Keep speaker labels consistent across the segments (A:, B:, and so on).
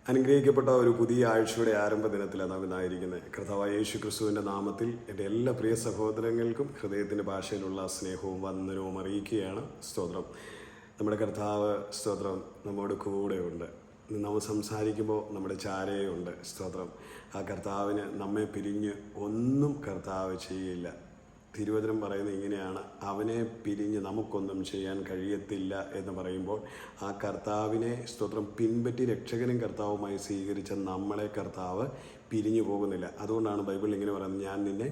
A: അനുഗ്രഹിക്കപ്പെട്ട ഒരു പുതിയ ആഴ്ചയുടെ ആരംഭ ദിനത്തിലാണ് നാം ഇന്നായിരിക്കുന്നത്. കർത്താവായ യേശു ക്രിസ്തുവിൻ്റെ നാമത്തിൽ എൻ്റെ എല്ലാ പ്രിയ സഹോദരങ്ങൾക്കും ഹൃദയത്തിൻ്റെ ഭാഷയിലുള്ള സ്നേഹവും വന്ദനവും അറിയിക്കുകയാണ്. സ്തോത്രം. നമ്മുടെ കർത്താവ് സ്തോത്രം നമ്മോട് കൂടെയുണ്ട്. നമ്മൾ സംസാരിക്കുമ്പോൾ നമ്മുടെ ചാരയുണ്ട്. സ്തോത്രം. ആ കർത്താവിന് നമ്മെ പിരിഞ്ഞ് ഒന്നും കർത്താവ് ചെയ്യില്ല. തിരുവചനം പറയുന്നത് ഇങ്ങനെയാണ്: അവനെ പിരിഞ്ഞ് നമുക്കൊന്നും ചെയ്യാൻ കഴിയത്തില്ല എന്ന് പറയുമ്പോൾ ആ കർത്താവിനെ സ്തോത്രം പിൻപറ്റി രക്ഷകനും കർത്താവുമായി സ്വീകരിച്ച നമ്മളെ കർത്താവ് പിരിഞ്ഞു പോകുന്നില്ല. അതുകൊണ്ടാണ് ബൈബിളിൽ ഇങ്ങനെ പറയുന്നത്: ഞാൻ നിന്നെ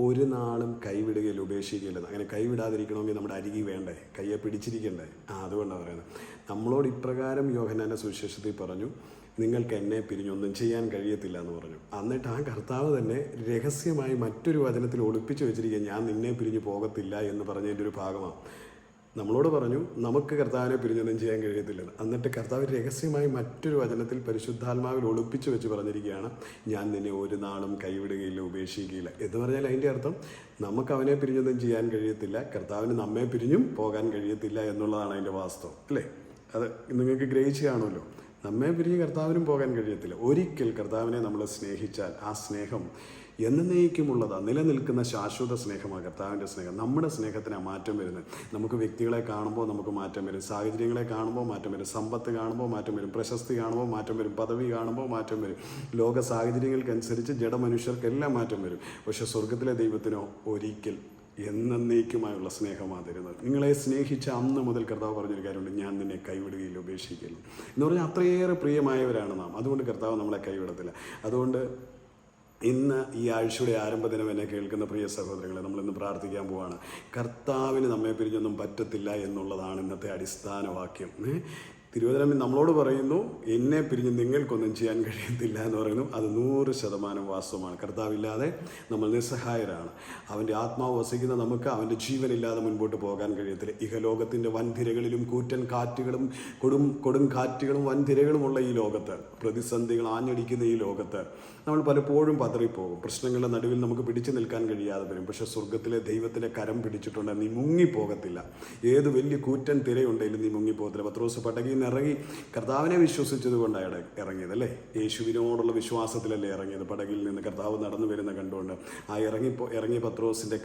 A: ഒരു നാളും കൈവിടുകയില്ല, ഉപേക്ഷിക്കുകയില്ലെന്ന്. അങ്ങനെ കൈവിടാതിരിക്കണമെങ്കിൽ നമ്മുടെ അരികി വേണ്ടേ, കയ്യെ പിടിച്ചിരിക്കണ്ടേ? അതുകൊണ്ടാണ് പറയുന്നത്. നമ്മളോട് ഇപ്രകാരം യോഹന്നാന്റെ സുവിശേഷത്തിൽ പറഞ്ഞു, നിങ്ങൾക്ക് എന്നെ പിരിഞ്ഞൊന്നും ചെയ്യാൻ കഴിയത്തില്ല എന്ന് പറഞ്ഞു. എന്നിട്ട് ആ കർത്താവ് തന്നെ രഹസ്യമായി മറ്റൊരു വചനത്തിൽ ഒളിപ്പിച്ചു വെച്ചിരിക്കുക, ഞാൻ നിന്നെ പിരിഞ്ഞു പോകത്തില്ല എന്ന് പറഞ്ഞതിൻ്റെ ഒരു ഭാഗമാണ്. നമ്മളോട് പറഞ്ഞു നമുക്ക് കർത്താവിനെ പിരിഞ്ഞൊന്നും ചെയ്യാൻ കഴിയത്തില്ലെന്ന്. എന്നിട്ട് കർത്താവ് രഹസ്യമായി മറ്റൊരു വചനത്തിൽ പരിശുദ്ധാത്മാവിൽ ഒളിപ്പിച്ചു വെച്ച് പറഞ്ഞിരിക്കുകയാണ്, ഞാൻ നിന്നെ ഒരു നാളും കൈവിടുകയില്ല, ഉപേക്ഷിക്കുകയില്ല എന്ന് പറഞ്ഞാൽ അതിൻ്റെ അർത്ഥം നമുക്ക് അവനെ പിരിഞ്ഞൊന്നും ചെയ്യാൻ കഴിയത്തില്ല, കർത്താവിന് നമ്മെ പിരിഞ്ഞും പോകാൻ കഴിയത്തില്ല എന്നുള്ളതാണ് അതിൻ്റെ വാസ്തവം, അല്ലേ? അത് നിങ്ങൾക്ക് ഗ്രഹിച്ച് കാണുമല്ലോ. നമ്മെ പിരിഞ്ഞ് കർത്താവിനും പോകാൻ കഴിയത്തില്ല. ഒരിക്കൽ കർത്താവിനെ നമ്മൾ സ്നേഹിച്ചാൽ ആ സ്നേഹം എന്നേക്കുമുള്ളതാണ്, നിലനിൽക്കുന്ന ശാശ്വത സ്നേഹമാണ് കർത്താവിൻ്റെ സ്നേഹം. നമ്മുടെ സ്നേഹത്തിന് മാറ്റം വരുന്നത്. നമുക്ക് വ്യക്തികളെ കാണുമ്പോൾ നമുക്ക് മാറ്റം വരും, സാഹചര്യങ്ങളെ കാണുമ്പോൾ മാറ്റം വരും, സമ്പത്ത് കാണുമ്പോൾ മാറ്റം വരും, പ്രശസ്തി കാണുമ്പോൾ മാറ്റം വരും, പദവി കാണുമ്പോൾ മാറ്റം വരും, ലോക സാഹചര്യങ്ങൾക്കനുസരിച്ച് ജഡമനുഷ്യർക്കെല്ലാം മാറ്റം വരും. പക്ഷെ സ്വർഗത്തിലെ ദൈവത്തിനോ ഒരിക്കൽ എന്നേക്കുമായുള്ള സ്നേഹമാണ് തരുന്നത്. നിങ്ങളെ സ്നേഹിച്ച അന്ന് മുതൽ കർത്താവ് പറഞ്ഞൊരു കാര്യമുണ്ട്: ഞാൻ നിന്നെ കൈവിടുകയില്ല, ഉപേക്ഷിക്കില്ല എന്ന് പറഞ്ഞാൽ അത്രയേറെ പ്രിയമായവരാണ് നാം. അതുകൊണ്ട് കർത്താവ് നമ്മളെ കൈവിടത്തില്ല. അതുകൊണ്ട് ഇന്ന് ഈ ആഴ്ചയുടെ ആരംഭദിനം എന്നെ കേൾക്കുന്ന പ്രിയ സഹോദരങ്ങളെ, നമ്മളിന്ന് പ്രാർത്ഥിക്കാൻ പോവാണ്. കർത്താവിന് നമ്മെ പിരിഞ്ഞൊന്നും പറ്റത്തില്ല എന്നുള്ളതാണ് ഇന്നത്തെ അടിസ്ഥാന വാക്യം. തിരുവചനം നമ്മളോട് പറയുന്നു, എന്നെ പിരിഞ്ഞ് നിങ്ങൾക്കൊന്നും ചെയ്യാൻ കഴിയത്തില്ല എന്ന് പറയുന്നു. അത് 100% വാസ്തവമാണ്. കർത്താവില്ലാതെ നമ്മൾ നിസ്സഹായരാണ്. അവൻ്റെ ആത്മാവ് വസിക്കുന്ന നമുക്ക് അവൻ്റെ ജീവനില്ലാതെ മുൻപോട്ട് പോകാൻ കഴിയത്തില്ല. ഇഹലോകത്തിൻ്റെ വൻതിരകളിലും കൂറ്റൻ കാറ്റുകളും കൊടും കാറ്റുകളും വൻതിരകളുമുള്ള ഈ ലോകത്ത്, പ്രതിസന്ധികൾ ആഞ്ഞടിക്കുന്ന ഈ ലോകത്ത് നമ്മൾ പലപ്പോഴും പതറിപ്പോകും. പ്രശ്നങ്ങളുടെ നടുവിൽ നമുക്ക് പിടിച്ചു നിൽക്കാൻ കഴിയാതെ വരും. പക്ഷേ സ്വർഗത്തിലെ ദൈവത്തിൻ്റെ കരം പിടിച്ചിട്ടുണ്ട്, നീ മുങ്ങിപ്പോകത്തില്ല. ഏത് വലിയ കൂറ്റൻ തിരയുണ്ടെങ്കിലും നീ മുങ്ങിപ്പോകത്തില്ല. പത്രോസ് പടകിൽ ഇറങ്ങി കർത്താവിനെ വിശ്വസിച്ചത് കൊണ്ടാണ് ഇറങ്ങിയത്, അല്ലേ? യേശുവിനോടുള്ള വിശ്വാസത്തിലല്ലേ ഇറങ്ങിയത്. പടകിൽ നിന്ന് കർത്താവ് നടന്നു വരുന്ന കണ്ടുകൊണ്ട് ആ ഇറങ്ങിയ പത്രോസിൻ്റെ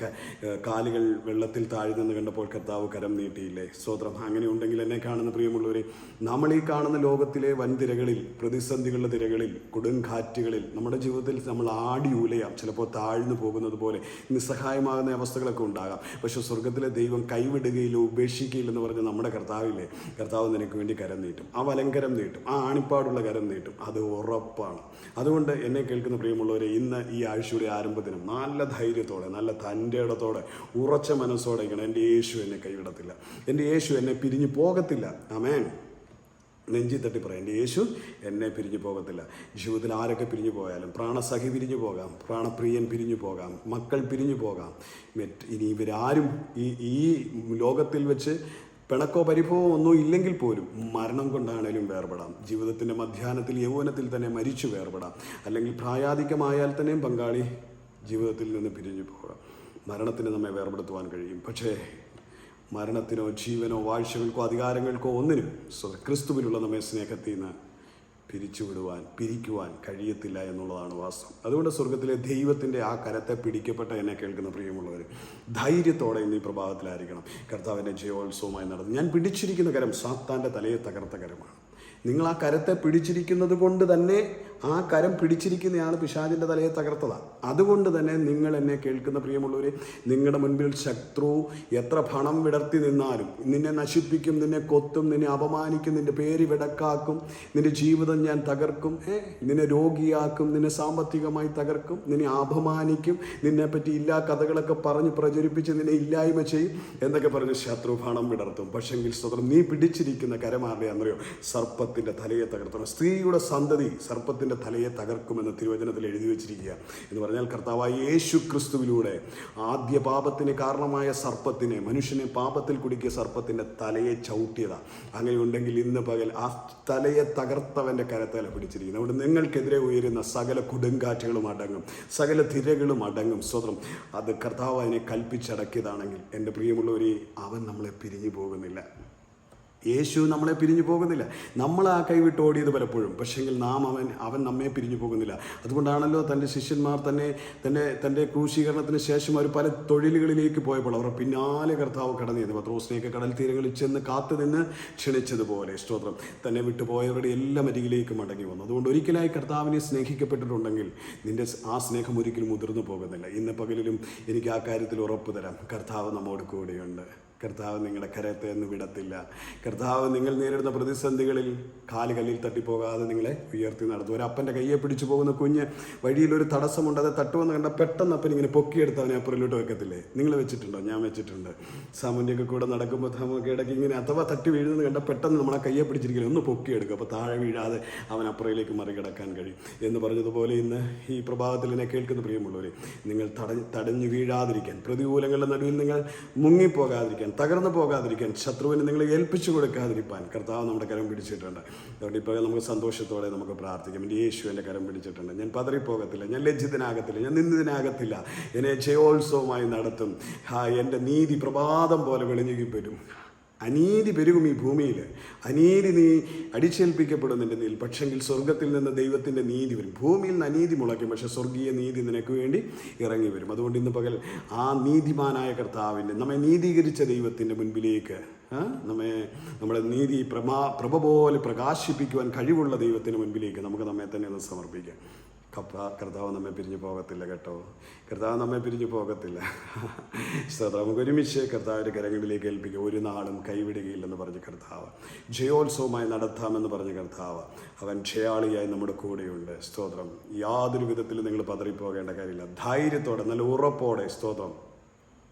A: കാലുകൾ വെള്ളത്തിൽ താഴെ നിന്ന് കണ്ടപ്പോൾ കർത്താവ് കരം നീട്ടിയില്ലേ? സ്തോത്രം. അങ്ങനെ ഉണ്ടെങ്കിൽ എന്നെ കാണുന്ന പ്രിയമുള്ളവരെ, നമ്മൾ ഈ കാണുന്ന ലോകത്തിലെ വൻതിരകളിൽ, പ്രതിസന്ധികളുടെ തിരകളിൽ, കൊടുങ്കാറ്റുകളിൽ നമ്മുടെ ജീവിതത്തിൽ നമ്മൾ ആടി ഉലയാം. ചിലപ്പോൾ താഴ്ന്നു പോകുന്നത് പോലെ നിസ്സഹായമാകുന്ന അവസ്ഥകളൊക്കെ ഉണ്ടാകാം. പക്ഷെ സ്വർഗത്തിലെ ദൈവം കൈവിടുകയില്ല, ഉപേക്ഷിക്കുകയില്ലെന്ന് പറഞ്ഞ് നമ്മുടെ കർത്താവില്ലേ, കർത്താവ് നിനക്ക് വേണ്ടി കരം നീട്ടും. ആ വലങ്കരം നീട്ടും, ആ ആണിപ്പാടുള്ള കരം നീട്ടും. അത് ഉറപ്പാണ്. അതുകൊണ്ട് എന്നെ കേൾക്കുന്ന പ്രിയമുള്ളവരെ, ഇന്ന് ഈ ആഴ്ചയുടെ ആരംഭത്തിനും നല്ല ധൈര്യത്തോടെ, നല്ല തൻ്റെ ഇടത്തോടെ, ഉറച്ച മനസ്സോടെ ഇങ്ങനെ, എൻ്റെ യേശു എന്നെ കൈവിടത്തില്ല, എൻ്റെ യേശു എന്നെ പിരിഞ്ഞു പോകത്തില്ല. ആമേൻ. നെഞ്ചി തട്ടി പറയാം, എൻ്റെ യേശു എന്നെ പിരിഞ്ഞു പോകത്തില്ല. ജീവിതത്തിൽ ആരൊക്കെ പിരിഞ്ഞു പോയാലും, പ്രാണസഖി പിരിഞ്ഞു പോകാം, പ്രാണപ്രിയൻ പിരിഞ്ഞു പോകാം, മക്കൾ പിരിഞ്ഞു പോകാം. ഇനി ഇവരാരും ഈ ലോകത്തിൽ വെച്ച് പിണക്കോ പരിഭവമോ ഒന്നും ഇല്ലെങ്കിൽ പോലും മരണം കൊണ്ടാണേലും വേർപെടാം. ജീവിതത്തിൻ്റെ മധ്യാഹ്നത്തിൽ, യൗവനത്തിൽ തന്നെ മരിച്ചു വേർപെടാം. അല്ലെങ്കിൽ പ്രായാധികമായാൽ തന്നെയും പങ്കാളി ജീവിതത്തിൽ നിന്ന് പിരിഞ്ഞു പോകാം. മരണത്തിന് നമ്മെ വേർപെടുത്തുവാൻ കഴിയും. പക്ഷേ മരണത്തിനോ ജീവനോ വാഴ്ചകൾക്കോ അധികാരങ്ങൾക്കോ ഒന്നിനും ക്രിസ്തുവിലുള്ള നമ്മെ സ്നേഹത്തിൽ നിന്ന് പിരിക്കുവാൻ കഴിയത്തില്ല എന്നുള്ളതാണ് വാസ്തവം. അതുകൊണ്ട് സ്വർഗത്തിലെ ദൈവത്തിൻ്റെ ആ കരത്തെ പിടിക്കപ്പെട്ട എന്നെ കേൾക്കുന്ന പ്രിയമുള്ളവർ, ധൈര്യത്തോടെ ഇന്ന് ഈ പ്രഭാതത്തിലായിരിക്കണം. കർത്താവിൻ്റെ ജയോത്സവമായി നടന്നു. ഞാൻ പിടിച്ചിരിക്കുന്ന കരം സാത്താൻ്റെ തലയെ തകർത്ത കരമാണ്. നിങ്ങൾ ആ കരത്തെ പിടിച്ചിരിക്കുന്നത് കൊണ്ട് തന്നെ, ആ കരം പിടിച്ചിരിക്കുന്നയാൾ പിശാചിൻ്റെ തലയെ തകർത്തതാണ്. അതുകൊണ്ട് തന്നെ നിങ്ങൾ എന്നെ കേൾക്കുന്ന പ്രിയമുള്ളവരെ, നിങ്ങളുടെ മുൻപിൽ ശത്രു എത്ര പണം വിടർത്തി നിന്നാലും നിന്നെ നശിപ്പിക്കും, നിന്നെ കൊത്തും, നിന്നെ അപമാനിക്കും, നിന്റെ പേര് വിടക്കാക്കും, നിന്റെ ജീവിതം ഞാൻ തകർക്കും, നിന്നെ രോഗിയാക്കും, നിന്നെ സാമ്പത്തികമായി തകർക്കും, നിന്നെ അപമാനിക്കും, നിന്നെപ്പറ്റി ഇല്ലാ കഥകളൊക്കെ പറഞ്ഞ് പ്രചരിപ്പിച്ച് നിന്നെ ഇല്ലായ്മ ചെയ്യും എന്നൊക്കെ പറഞ്ഞ് ശത്രു പണം വിടർത്തും. പക്ഷെങ്കിൽ സ്വതന്ത്രം നീ പിടിച്ചിരിക്കുന്ന കരമാരുടെ അന്നറിയോ? സർപ്പത്തിൻ്റെ തലയെ തകർത്തണം. സ്ത്രീയുടെ സന്തതി സർപ്പത്തിൻ്റെ തലയെ തകർക്കുമെന്ന് തിരുവചനത്തിൽ എഴുതി വെച്ചിരിക്കുക. എന്ന് പറഞ്ഞാൽ കർത്താവായ യേശു ക്രിസ്തുവിലൂടെ ആദ്യ പാപത്തിന് കാരണമായ സർപ്പത്തിനെ, മനുഷ്യനെ പാപത്തിൽ കുടുക്കിയ സർപ്പത്തിൻ്റെ തലയെ ചവിട്ടിയതാണ്. അങ്ങനെയുണ്ടെങ്കിൽ ഇന്ന് പകൽ ആ തലയെ തകർത്തവൻ്റെ കരത്തല പിടിച്ചിരിക്കുന്നു. അതുകൊണ്ട് നിങ്ങൾക്കെതിരെ ഉയരുന്ന സകല കൊടുങ്കാറ്റുകളും അടങ്ങും, സകല തിരകളും അടങ്ങും. സ്വതന്ത്രം അത് കർത്താവ് അതിനെ കൽപ്പിച്ചടക്കിയതാണെങ്കിൽ എൻ്റെ പ്രിയമുള്ളവരെ, അവൻ നമ്മളെ പിരിഞ്ഞു പോകുന്നില്ല. യേശു നമ്മളെ പിരിഞ്ഞു പോകുന്നില്ല. നമ്മൾ ആ കൈവിട്ട് ഓടിയത് പലപ്പോഴും, പക്ഷേങ്കിൽ അവൻ നമ്മെ പിരിഞ്ഞു പോകുന്നില്ല. അതുകൊണ്ടാണല്ലോ തൻ്റെ ശിഷ്യന്മാർ തൻ്റെ ക്രൂശീകരണത്തിന് ശേഷം അവർ പല തൊഴിലുകളിലേക്ക് പോയപ്പോൾ അവർ പിന്നാലെ കർത്താവ് കടന്നു ചെന്നു. പത്രോസിനെയൊക്കെ കടൽ തീരങ്ങളിൽ ചെന്ന് കാത്തുനിന്ന് ക്ഷണിച്ചതുപോലെ സ്തോത്രം തന്നെ വിട്ടുപോയവരുടെ എല്ലാം അരികിലേക്ക് മടങ്ങി വന്നു. അതുകൊണ്ട് ഒരിക്കലായി കർത്താവിനെ സ്നേഹിക്കപ്പെട്ടിട്ടുണ്ടെങ്കിൽ നിന്റെ ആ സ്നേഹം ഒരിക്കലും മുതിർന്നു പോകുന്നില്ല. ഇന്ന് പകലിലും എനിക്ക് ആ കാര്യത്തിൽ ഉറപ്പ് തരാം, കർത്താവ് നമ്മോട് കൂടെയുണ്ട്. കർത്താവ് നിങ്ങളുടെ കരത്തെ ഒന്നും വിടത്തില്ല. കർത്താവ് നിങ്ങൾ നേരിടുന്ന പ്രതിസന്ധികളിൽ കാലുകല്ലിൽ തട്ടിപ്പോകാതെ നിങ്ങളെ ഉയർത്തി നടത്തും. ഒരു അപ്പൻ്റെ കയ്യെ പിടിച്ചു പോകുന്ന കുഞ്ഞ് വഴിയിലൊരു തടസ്സമുണ്ട്, അത് തട്ടുമെന്ന് കണ്ട പെട്ടെന്ന് അപ്പൻ ഇങ്ങനെ പൊക്കിയെടുത്ത് അവനെ അപ്പുറയിലോട്ട് വെക്കത്തില്ലേ? നിങ്ങൾ വെച്ചിട്ടുണ്ടോ? ഞാൻ വെച്ചിട്ടുണ്ട്. സാമുൻ്റെയൊക്കെ കൂടെ നടക്കുമ്പോൾ നമുക്ക് ഇടയ്ക്ക് ഇങ്ങനെ അഥവാ തട്ടി വീഴുന്നത് കണ്ട പെട്ടെന്ന് നമ്മളെ കയ്യെ പിടിച്ചിരിക്കില്ല, ഒന്ന് പൊക്കിയെടുക്കും, അപ്പോൾ താഴെ വീഴാതെ അവൻ അപ്പുറയിലേക്ക് മറികടക്കാൻ കഴിയും എന്ന് പറഞ്ഞതുപോലെ ഇന്ന് ഈ പ്രഭാതത്തിൽ എന്നെ കേൾക്കുന്ന പ്രിയമുള്ളവരെ, നിങ്ങൾ തടഞ്ഞു വീഴാതിരിക്കാൻ, പ്രതികൂലങ്ങളുടെ നടുവിൽ നിങ്ങൾ മുങ്ങിപ്പോകാതിരിക്കാൻ, തകർന്നു പോകാതിരിക്കാൻ, ശത്രുവിന് നിങ്ങളെ ഏൽപ്പിച്ചു കൊടുക്കാതിരിക്കാൻ കർത്താവ് നമ്മുടെ കരം പിടിച്ചിട്ടുണ്ട്. അതുകൊണ്ട് ഇപ്പോൾ നമുക്ക് സന്തോഷത്തോടെ നമുക്ക് പ്രാർത്ഥിക്കാം. എൻ്റെ യേശു എൻ്റെ കരം പിടിച്ചിട്ടുണ്ട്. ഞാൻ പതറിപ്പോകത്തില്ല, ഞാൻ ലജ്ജിതനാകത്തില്ല, ഞാൻ നിന്ദിതനാകത്തില്ല. എന്നെ ജയോത്സവമായി നടത്തും. എൻ്റെ നീതി പ്രഭാതം പോലെ വെളിഞ്ഞു വരും. അനീതി പെരുകും ഈ ഭൂമിയിൽ, അനീതി നീ അടിച്ചേൽപ്പിക്കപ്പെടും നിൻ്റെ നീൽ. പക്ഷെങ്കിൽ സ്വർഗത്തിൽ നിന്ന് ദൈവത്തിൻ്റെ നീതി വരും. ഭൂമിയിൽ നിന്ന് അനീതി മുളയ്ക്കും, പക്ഷെ സ്വർഗീയ നീതി നിനക്ക് വേണ്ടി ഇറങ്ങി വരും. അതുകൊണ്ട് ഇന്ന് പകൽ ആ നീതിമാനായ കർത്താവിൻ്റെ, നമ്മെ നീതീകരിച്ച ദൈവത്തിൻ്റെ മുൻപിലേക്ക്, നമ്മളെ നീതി പ്രഭ പോലെ പ്രകാശിപ്പിക്കുവാൻ കഴിവുള്ള ദൈവത്തിന് മുൻപിലേക്ക് നമുക്ക് നമ്മെ തന്നെ ഒന്ന് സമർപ്പിക്കാം. കർത്താവ് നമ്മെ പിരിഞ്ഞു പോകത്തില്ല കേട്ടോ. കർത്താവ് നമ്മെ പിരിഞ്ഞു പോകത്തില്ല. നമുക്ക് ഒരുമിച്ച് കർത്താവിൻ്റെ കരങ്ങളിലേക്ക് ഏൽപ്പിക്കുക. ഒരു നാളും കൈവിടുകയില്ലെന്ന് പറഞ്ഞ കർത്താവ്, ജയോത്സവമായി നടത്താമെന്ന് പറഞ്ഞ കർത്താവ്, അവൻ ക്ഷയാളിയായി നമ്മുടെ കൂടെയുണ്ട്. സ്തോത്രം. യാതൊരു വിധത്തിലും നിങ്ങൾ പതറിപ്പോകേണ്ട കാര്യമില്ല. ധൈര്യത്തോടെ, നല്ല ഉറപ്പോടെ സ്തോത്രം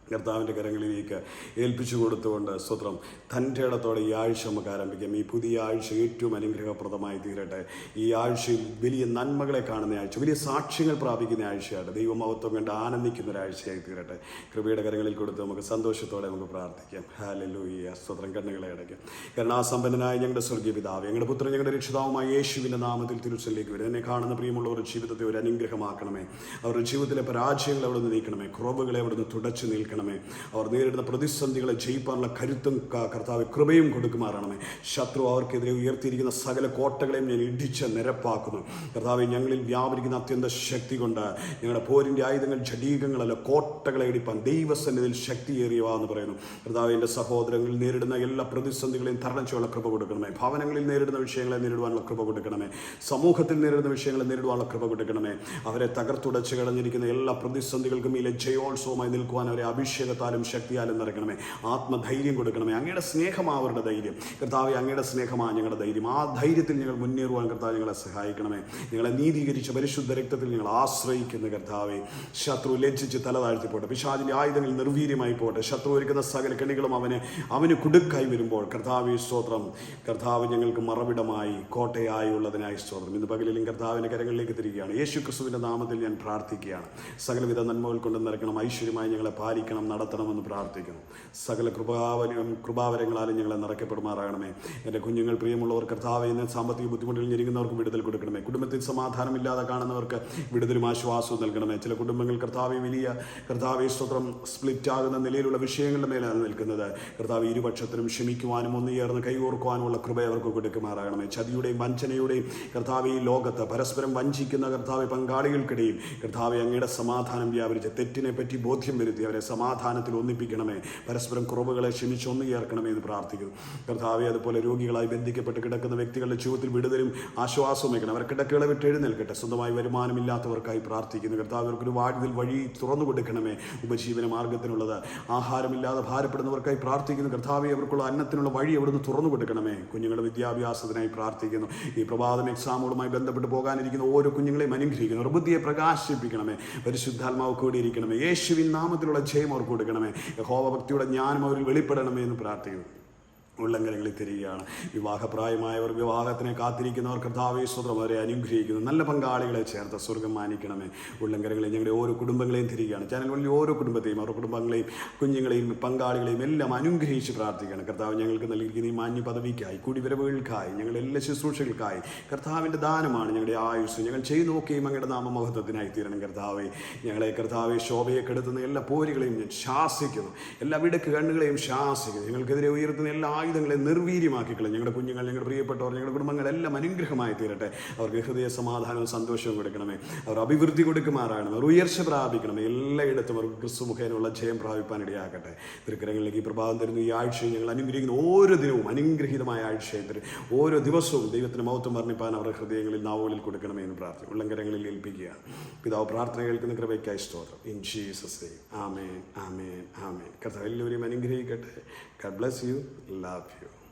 A: കർത്താവിൻ്റെ കരങ്ങളിലേക്ക് ഏൽപ്പിച്ചു കൊടുത്തുകൊണ്ട് സ്തോത്രം തൻ്റെ ഇടത്തോടെ ഈ ആഴ്ച നമുക്ക് ആരംഭിക്കാം. ഈ പുതിയ ആഴ്ച ഏറ്റവും അനുഗ്രഹപ്രദമായി തീരട്ടെ. ഈ ആഴ്ചയിൽ വലിയ നന്മകളെ കാണുന്ന ആഴ്ച, വലിയ സാക്ഷ്യങ്ങൾ പ്രാപിക്കുന്ന ആഴ്ചയാണ്. ദൈവമഹത്വം കണ്ട് ആനന്ദിക്കുന്ന ഒരാഴ്ചയായി തീരട്ടെ. കൃപയുടെ കരങ്ങളിൽ കൊടുത്ത് നമുക്ക് സന്തോഷത്തോടെ നമുക്ക് പ്രാർത്ഥിക്കാം. ഹല്ലേലൂയ. സ്തോത്രം. കണ്ണുകളെ അടയ്ക്കാം. കരുണാസമ്പന്നനായ ഞങ്ങളുടെ സ്വർഗീയ പിതാവ്, ഞങ്ങളുടെ പുത്രൻ, ഞങ്ങളുടെ രക്ഷിതാവുമായ യേശുവിൻ്റെ നാമത്തിൽ തിരുസലിലേക്ക് വരും. എന്നെ കാണുന്ന പ്രിയമുള്ളവരുടെ ജീവിതത്തെ ഒരു അനുഗ്രഹമാക്കണമേ. അവരുടെ ജീവിതത്തിലെ പരാജയങ്ങൾ അവിടെ നിന്ന് നീക്കണമേ. കുറവുകളെ അവിടെ നിന്ന് തുടച്ചു നിൽക്കണം. അവർ നേരിടുന്ന പ്രതിസന്ധികളെ ജയിപ്പാനുള്ള കരുത്തും കർത്താവ് കൃപയും കൊടുക്കുമാറാണമേ. ശത്രു അവർക്കെതിരെ ഉയർത്തിയിരിക്കുന്ന സകല കോട്ടകളെയും ഞാൻ ഇടിച്ച് നിരപ്പാക്കുന്നു. കർത്താവ്, ഞങ്ങളിൽ വ്യാപരിക്കുന്ന അത്യന്ത ശക്തി കൊണ്ട് ഞങ്ങളുടെ പോരിൻ്റെ ആയുധങ്ങൾ, ജഡീകങ്ങളല്ല, കോട്ടകളെ ഇടിപ്പാൻ ദൈവസന്നിധിയിൽ ശക്തിയേറിയവ എന്ന് പറയുന്നു. കർത്താവ്, എൻ്റെ സഹോദരങ്ങളിൽ നേരിടുന്ന എല്ലാ പ്രതിസന്ധികളെയും തരണം ചെയ്യാനുള്ള കൃപ കൊടുക്കണമേ. ഭവനങ്ങളിൽ നേരിടുന്ന വിഷയങ്ങളെ നേരിടുവാനുള്ള കൃപ കൊടുക്കണമേ. സമൂഹത്തിൽ നേരിടുന്ന വിഷയങ്ങളെ നേരിടുവാനുള്ള കൃപ കൊടുക്കണമേ. അവരെ തകർത്തുടച്ച് കളഞ്ഞിരിക്കുന്ന എല്ലാ പ്രതിസന്ധികൾക്കും ഈ ജയോത്സവമായി നിൽക്കുവാൻ അവരെ അഭിഷേകത്താലും ശക്തിയാലും നിറയ്ക്കണമേ. ആത്മധൈര്യം കൊടുക്കണമേ. അങ്ങയുടെ സ്നേഹമാ അവരുടെ ധൈര്യം. കർത്താവെ, അങ്ങയുടെ സ്നേഹമാണ് ഞങ്ങളുടെ ധൈര്യം. ആ ധൈര്യത്തിൽ ഞങ്ങൾ മുന്നേറുവാൻ കർത്താവ് ഞങ്ങളെ സഹായിക്കണമേ. ഞങ്ങളെ നീതീകരിച്ച പരിശുദ്ധ രക്തത്തിൽ ഞങ്ങൾ ആശ്രയിക്കുന്ന കർത്താവെ, ശത്രു ലജ്ജിച്ച് തല താഴ്ത്തിപ്പോട്ടെ. പിശാചിൻ്റെ ആയുധങ്ങൾ നിർവീര്യമായി പോട്ടെ. ശത്രു ഒരുക്കുന്ന സകല കെണികളും അവന് കുടുക്കായി വരുമ്പോൾ കർത്താവെ സ്തോത്രം. കർത്താവ് ഞങ്ങൾക്ക് മറവിടമായി, കോട്ടയായി ഉള്ളതിനായി സ്തോത്രം. ഇന്ന് പകലിലും കർത്താവിൻ്റെ കരങ്ങളിലേക്ക് തിരികുകയാണ്. യേശു ക്രിസ്തുവിൻ്റെ നാമത്തിൽ ഞാൻ പ്രാർത്ഥിക്കുകയാണ്. സകലവിധ നന്മകൾ കൊണ്ട് നിറയ്ക്കണം, ഐശ്വര്യമായി ഞങ്ങളെ പാലിക്കണം, നടത്തണമെന്ന് പ്രാർത്ഥിക്കുന്നു. സകല കൃപാവരങ്ങളാലും ഞങ്ങളെ നിറയ്ക്കപ്പെടുമാറാകണമേ. എൻ്റെ കുഞ്ഞുങ്ങൾ, പ്രിയമുള്ളവർ, കർത്താവെ, ഇന്ന് സാമ്പത്തിക ബുദ്ധിമുട്ടുകൾ ഞെരുങ്ങുന്നവർക്ക് വിടുതൽ കൊടുക്കണമേ. കുടുംബത്തിൽ സമാധാനമില്ലാതെ കാണുന്നവർക്ക് വിടുതലും ആശ്വാസവും നൽകണമേ. ചില കുടുംബങ്ങൾ കർത്താവെ വലിയ കർത്താവെ സ്തോത്രം സ്പ്ലിറ്റ് ആകുന്ന നിലയിലുള്ള വിഷയങ്ങളുടെ മേലാണ് നിൽക്കുന്നത്. കർത്താവ്, ഇരുപക്ഷത്തിനും ക്ഷമിക്കുവാനും ഒന്നുചേർന്ന് കൈകോർക്കുവാനുമുള്ള കൃപ അവർക്ക് കൊടുക്കുമാറാകണമേ. ചതിയുടെയും വഞ്ചനയുടെയും കർത്താവ് ഈ ലോകത്ത് പരസ്പരം വഞ്ചിക്കുന്ന കർത്താവ് പങ്കാളികൾക്കിടയിൽ കർത്താവെ അങ്ങയുടെ സമാധാനം വ്യാപരിച്ച് തെറ്റിനെ പറ്റി ബോധ്യം വരുത്തി അവരെ സമാധാനത്തിൽ ഒന്നിപ്പിക്കണമേ. പരസ്പരം കുറവുകളെ ക്ഷമിച്ച് ഒന്ന് ചേർക്കണമേ എന്ന് പ്രാർത്ഥിക്കുന്നു. കർത്താവെ, അതുപോലെ രോഗികളായി ബന്ധിക്കപ്പെട്ട് കിടക്കുന്ന വ്യക്തികളുടെ ജീവിതത്തിൽ വിടുതലും ആശ്വാസവും വയ്ക്കണം. അവർ കിടക്കുകളെ വിട്ട് എഴുന്നേൽക്കട്ടെ. സ്വന്തമായി വരുമാനമില്ലാത്തവർക്കായി പ്രാർത്ഥിക്കുന്നു. കർത്താവ്, അവർക്കൊരു വാഴുതൽ വഴി തുറന്നു കൊടുക്കണമേ. ഉപജീവന മാർഗത്തിനുള്ളത് ആഹാരമില്ലാതെ ഭാരപ്പെടുന്നവർക്കായി പ്രാർത്ഥിക്കുന്നു. കർത്താവെ, അവർക്കുള്ള അന്നത്തിനുള്ള വഴി അവിടുന്ന് തുറന്നു കൊടുക്കണമേ. കുഞ്ഞുങ്ങളുടെ വിദ്യാഭ്യാസത്തിനായി പ്രാർത്ഥിക്കുന്നു. ഈ പ്രഭാതം എക്സാമുകളുമായി ബന്ധപ്പെട്ട് പോകാനിരിക്കുന്ന ഓരോ കുഞ്ഞുങ്ങളെയും അനുഗ്രഹിക്കുന്നു. ബുദ്ധിയെ പ്രകാശിപ്പിക്കണമേ. പരിശുദ്ധാത്മാവ് കൂടിയിരിക്കണമേ. യേശുവിൻ നാമത്തിലുള്ള ജയം അവർക്ക് കൊടുക്കണമേ. യഹോവ ഭക്തിയുടെ ജ്ഞാനം അവരിൽ വെളിപ്പെടണമേ എന്ന് പ്രാർത്ഥിക്കുന്നു. ഉള്ളങ്കരങ്ങളിൽ തിരികെയാണ്. വിവാഹപ്രായമായവർ, വിവാഹത്തിനെ കാത്തിരിക്കുന്നവർ കർത്താവേ സ്തോത്രം, അവരെ അനുഗ്രഹിക്കുന്നു. നല്ല പങ്കാളികളെ ചേർത്ത് സ്വർഗം മാനിക്കണമേ. ഉള്ളങ്കരങ്ങളിൽ ഞങ്ങളുടെ ഓരോ കുടുംബങ്ങളെയും തിരികെയാണ്. ചാനലുകളിൽ ഓരോ കുടുംബത്തെയും അവരുടെ കുടുംബങ്ങളെയും കുഞ്ഞുങ്ങളെയും പങ്കാളികളെയും എല്ലാം അനുഗ്രഹിച്ച് പ്രാർത്ഥിക്കണം. കർത്താവ്, ഞങ്ങൾക്ക് നൽകിയിരിക്കുന്ന ഈ മാന്യ പദവിക്കായി, കുടിവരവുകൾക്കായി, ഞങ്ങളുടെ എല്ലാ ശുശ്രൂഷകൾക്കായി കർത്താവിൻ്റെ ദാനമാണ് ഞങ്ങളുടെ ആയുസ്. ഞങ്ങൾ ചെയ്തു നോക്കുകയും അങ്ങയുടെ നാമമഹത്വത്തിനായി തീരണം. കർത്താവെ, ഞങ്ങളെ കർത്താവെ ശോഭയെ കെടുത്തുന്ന എല്ലാ പോരുകളെയും ഞാൻ ശാസിക്കുന്നു. എല്ലാ വിടക്ക് കണ്ണുകളെയും ശാസിക്കുന്നു. ഞങ്ങൾക്കെതിരെ ഉയർത്തുന്ന എല്ലാ ആയുധങ്ങളെ നിർവീര്യമാക്കി കളയും. ഞങ്ങളുടെ കുഞ്ഞുങ്ങൾ, ഞങ്ങളുടെ പ്രിയപ്പെട്ടവർ, ഞങ്ങളുടെ കുടുംബങ്ങളെല്ലാം അനുഗ്രഹമായി തീരട്ടെ. അവർക്ക് ഹൃദയ സമാധാനവും സന്തോഷവും കൊടുക്കണമേ. അവർ അഭിവൃദ്ധി കൊടുക്കുമാറാകണം. അവർ ഉയർച്ച പ്രാപിക്കണമേ. എല്ലായിടത്തും അവർക്ക് ക്രിസ്തു മുഖേനുള്ള ജയം പ്രാപിപ്പാൻ ഇടയാക്കട്ടെ. തിരുക്കരങ്ങളിലേക്ക് ഈ പ്രഭാതം തരുന്നു. ഈ ആഴ്ചയിൽ ഞങ്ങൾ അനുഗ്രഹിക്കുന്ന ഓരോ ദിനവും അനുഗ്രഹീതമായ ആഴ്ചയിൽ ഓരോ ദിവസവും ദൈവത്തിന് മഹത്വം വർണ്ണിപ്പാൻ അവരുടെ ഹൃദയങ്ങളിൽ, നാവുകളിൽ കൊടുക്കണമേ എന്ന് പ്രാർത്ഥിക്കും. ഉള്ളങ്കരങ്ങളിൽ ഏൽപ്പിക്കുക. പിതാവ് പ്രാർത്ഥന കേൾക്കുന്ന കൃപയ്ക്കായി സ്തോത്രം. In Jesus name. Amen, amen, amen. കർത്താവ് എല്ലാവരെയും അനുഗ്രഹിക്കട്ടെ. God bless you. Love you.